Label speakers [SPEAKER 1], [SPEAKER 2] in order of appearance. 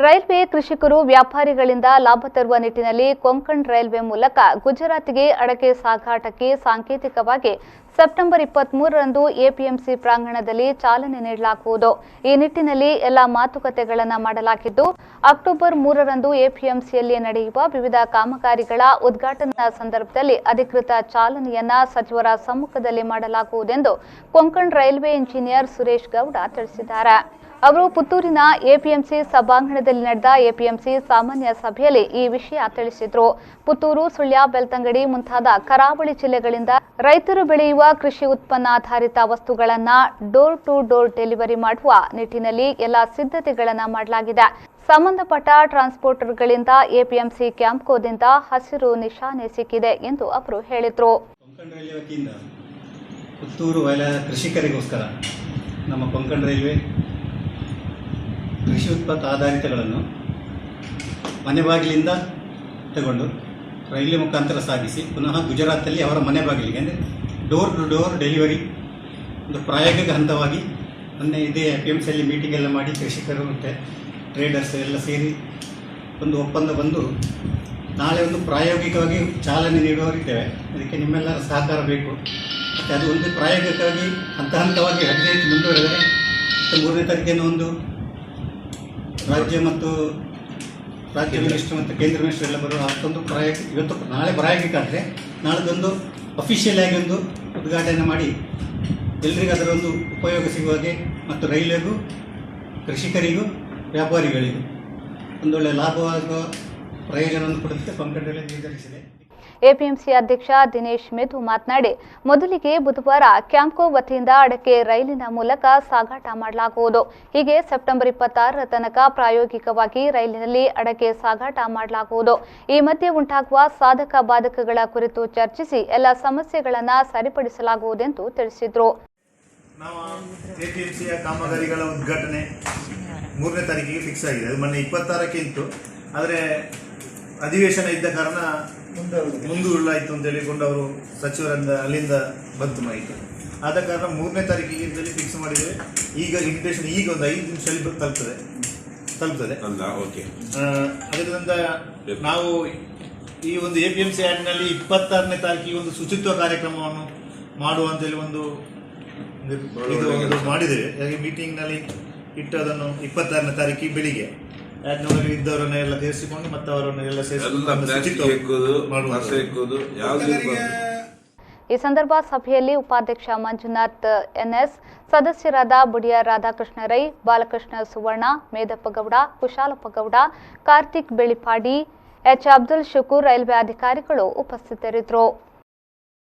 [SPEAKER 1] Railway ಕೃಷಿಕರು ವ್ಯಾಪಾರಿಗಳಿಂದ ಲಾಭ ತರುವ ನಿಟ್ಟಿನಲ್ಲಿ ಕೊಂಕಣ್ ರೈಲ್ವೆ ಮೂಲಕ ಗುಜರಾತ್ಗೆ ಅಡಕೆ ಸಾಗಾಟಕ್ಕೆ ಸಾಂಕೇತಿಕವಾಗಿ ಸೆಪ್ಟೆಂಬರ್ 23ರಂದು ಎಪಿಎಂಸಿ ಪ್ರಾಂಗಣದಲ್ಲಿ ಚಾಲನೆ ನೀಡಲಾಗುವುದು. ಈ ನಿಟ್ಟಿನಲ್ಲಿ ಎಲ್ಲ ಮಾತುಕತೆಗಳನ್ನು ಮಾಡಲಾಗಿದ್ದು, ಅಕ್ಟೋಬರ್ 3ರಂದು ಎಪಿಎಂಸಿಯಲ್ಲಿ ನಡೆಯುವ ವಿವಿಧ ಕಾಮಗಾರಿಗಳ ಉದ್ಘಾಟನಾ ಸಂದರ್ಭದಲ್ಲಿ ಅಧಿಕೃತ ಚಾಲನೆಯನ್ನ ಸಚಿವರ ಸಮ್ಮುಖದಲ್ಲಿ ಮಾಡಲಾಗುವುದೆಂದು ಕೊಂಕಣ್ ರೈಲ್ವೆ ಇಂಜಿನಿಯರ್ ಸುರೇಶ್ ಗೌಡ ತಿಳಿಸಿದ್ದಾರೆ. ಅವರು ಪುತ್ತೂರಿನ ಎಪಿಎಂಸಿ ಸಭಾಂಗಣದಲ್ಲಿ ನಡೆದ ಎಪಿಎಂಸಿ ಸಾಮಾನ್ಯ ಸಭೆಯಲ್ಲಿ ಈ ವಿಷಯ ತಿಳಿಸಿದರು. ಪುತ್ತೂರು, ಸುಳ್ಯ, ಬೆಳ್ತಂಗಡಿ ಮುಂತಾದ ಕರಾವಳಿ ಜಿಲ್ಲೆಗಳಿಂದ ರೈತರು ಬೆಳೆಯುವ ಕೃಷಿ ಉತ್ಪನ್ನಾಧಾರಿತ ವಸ್ತುಗಳನ್ನು ಡೋರ್ ಟು ಡೋರ್ ಡೆಲಿವರಿ ಮಾಡುವ ನಿಟ್ಟಿನಲ್ಲಿ ಎಲ್ಲ ಸಿದ್ಧತೆಗಳನ್ನು ಮಾಡಲಾಗಿದೆ. ಸಂಬಂಧಪಟ್ಟ ಟ್ರಾನ್ಸ್ಪೋರ್ಟರ್ಗಳಿಂದ ಎಪಿಎಂಸಿ ಕ್ಯಾಂಪ್ಕೋದಿಂದ ಹಸಿರು ನಿಶಾನೆ ಸಿಕ್ಕಿದೆ ಎಂದು ಅವರು ಹೇಳಿದರು.
[SPEAKER 2] ಪುತ್ತೂರು ವಲಯದ ಕೃಷಿಕರಿಗೋಸ್ಕರ ನಮ್ಮ ಕೊಂಕಣ್ ರೈಲ್ವೆ ಕೃಷಿ ಉತ್ಪನ್ನ ಆಧಾರಿತಗಳನ್ನು ಮನೆ ಬಾಗಿಲಿಂದ ತಗೊಂಡು ರೈಲ್ವೆ ಮುಖಾಂತರ ಸಾಗಿಸಿ ಪುನಃ ಗುಜರಾತಲ್ಲಿ ಅವರ ಮನೆ ಬಾಗಿಲಿಗೆ ಅಂದರೆ ಡೋರ್ ಟು ಡೋರ್ ಡೆಲಿವರಿ ಒಂದು ಪ್ರಾಯೋಗಿಕ ಹಂತವಾಗಿ ಮೊನ್ನೆ ಇದೇ ಎಪಿಎಂಸಿಯಲ್ಲಿ ಮೀಟಿಂಗ್ ಎಲ್ಲ ಮಾಡಿ ಕೃಷಿಕರು ಮತ್ತು ಟ್ರೇಡರ್ಸ್ ಎಲ್ಲ ಸೇರಿ ಒಂದು ಒಪ್ಪಂದ ಬಂದು ನಾಳೆ ಒಂದು ಪ್ರಾಯೋಗಿಕವಾಗಿ ಚಾಲನೆ ನೀಡುವವರಿದ್ದೇವೆ. ಅದಕ್ಕೆ ನಿಮ್ಮೆಲ್ಲರ ಸಹಕಾರ ಬೇಕು. ಮತ್ತು ಅದು ಒಂದು ಪ್ರಾಯೋಗಿಕವಾಗಿ ಹಂತ ಹಂತವಾಗಿ 15 ಮುಂದುವರೆದರೆ ಮತ್ತು 3ನೇ ತಾರೀಕಿನ ಒಂದು ರಾಜ್ಯ ಮಿನಿಸ್ಟರ್ ಮತ್ತು ಕೇಂದ್ರ ಮಿನಿಸ್ಟರ್ ಎಲ್ಲ ಬರುವ ಅಷ್ಟೊಂದು ಇವತ್ತು ನಾಳೆ ಪ್ರಾಯೋಗಿಕ ಆದರೆ ನಾಳೆದೊಂದು ಅಫಿಷಿಯಲ್ ಆಗಿ ಒಂದು ಉದ್ಘಾಟನೆ ಮಾಡಿ ಎಲ್ಲರಿಗೂ ಅದರ ಒಂದು ಉಪಯೋಗ ಸಿಗುವ ಹಾಗೆ ಮತ್ತು ರೈಲ್ವೆಗೂ ಕೃಷಿಕರಿಗೂ ವ್ಯಾಪಾರಿಗಳಿಗೂ ಒಂದೊಳ್ಳೆ ಲಾಭವಾಗುವ ಪ್ರಯೋಜನವನ್ನು ಕೊಡುತ್ತೆ ಕೊಂಕಣ್ ರೈಲ್ವೆ ನಿರ್ಧರಿಸಿದೆ.
[SPEAKER 1] ಎಪಿಎಂಸಿ ಅಧ್ಯಕ್ಷ ದಿನೇಶ್ ಮೆದು ಮಾತನಾಡಿ, ಮೊದಲಿಗೆ ಬುಧವಾರ ಕ್ಯಾಂಪ್ಕೋ ವತಿಯಿಂದ ಅಡಕೆ ರೈಲಿನ ಮೂಲಕ ಸಾಗಾಟ ಮಾಡಲಾಗುವುದು. ಹೀಗೆ ಸೆಪ್ಟೆಂಬರ್ 26ರ ತನಕ ಪ್ರಾಯೋಗಿಕವಾಗಿ ರೈಲಿನಲ್ಲಿ ಅಡಕೆ ಸಾಗಾಟ ಮಾಡಲಾಗುವುದು. ಈ ಮಧ್ಯೆ ಉಂಟಾಗುವ ಸಾಧಕ ಬಾಧಕಗಳ ಕುರಿತು ಚರ್ಚಿಸಿ ಎಲ್ಲ ಸಮಸ್ಯೆಗಳನ್ನು ಸರಿಪಡಿಸಲಾಗುವುದೆಂದು ತಿಳಿಸಿದರು.
[SPEAKER 3] ಎಪಿಎಂಸಿಯ ಕಾಮಗಾರಿಗಳ ಉದ್ಘಾಟನೆ 3ನೇ ತಾರೀಕಿಗೆ ಫಿಕ್ಸ್ ಆಗಿದೆ. ಅದು ಮೊನ್ನೆ 26ಕ್ಕೆ ಇತ್ತು. ಆದರೆ ಅಧಿವೇಶನ ಇದ್ದ ಕಾರಣ ಮುಂದೂಡಲಾಯಿತು ಅಂತ ಹೇಳಿಕೊಂಡು ಅವರು ಸಚಿವರಿಂದ ಅಲ್ಲಿಂದ ಬಂತು ಮಾಹಿತಿ. ಆದ ಕಾರಣ 3ನೇ ತಾರೀಕಿಗೆ ಇದರಲ್ಲಿ ಫಿಕ್ಸ್ ಮಾಡಿದರೆ ಈಗ ಇನ್ವಿಟೇಷನ್ ಈಗ ಒಂದು 5 ನಿಮಿಷದಲ್ಲಿ ತಲುಪ್ತದೆ. ಅದರಿಂದ ನಾವು ಈ ಒಂದು ಎಪಿಎಂಸಿ ಆ್ಯಡ್ನಲ್ಲಿ 26ನೇ ತಾರೀಕಿಗೆ ಒಂದು ಶುಚಿತ್ವ ಕಾರ್ಯಕ್ರಮವನ್ನು ಮಾಡುವ ಅಂತೇಳಿ ಒಂದು ಮಾಡಿದ್ದೇವೆ. ಹಾಗೆ ಮೀಟಿಂಗ್ನಲ್ಲಿ ಇಟ್ಟು ಅದನ್ನು 26ನೇ ತಾರೀಕಿಗೆ ಬೆಳಿಗ್ಗೆ ಯಾಜ್ಞವರಿಗೆ ಇದ್ದವರನ್ನೆಲ್ಲ ಸೇರಿಸಿಕೊಂಡು ಮತ್ತು ಅವರನ್ನೆಲ್ಲ
[SPEAKER 1] ಈ ಸಂದರ್ಭ ಸಭೆಯಲ್ಲಿ ಉಪಾಧ್ಯಕ್ಷ ಮಂಜುನಾಥ್ ಎನ್ಎಸ್, ಸದಸ್ಯರಾದ ಬುಡಿಯ ರಾಧಾಕೃಷ್ಣ ರೈ, ಬಾಲಕೃಷ್ಣ ಸುವರ್ಣ, ಮೇದಪ್ಪ ಗೌಡ, ಕುಶಾಲಪ್ಪ ಗೌಡ, ಕಾರ್ತಿಕ್ ಬೆಳಿಪಾಡಿ, ಎಚ್ ಅಬ್ದುಲ್ ಶುಕೂರ್ ರೈಲ್ವೆ ಅಧಿಕಾರಿಗಳು ಉಪಸ್ಥಿತರಿದ್ದರು.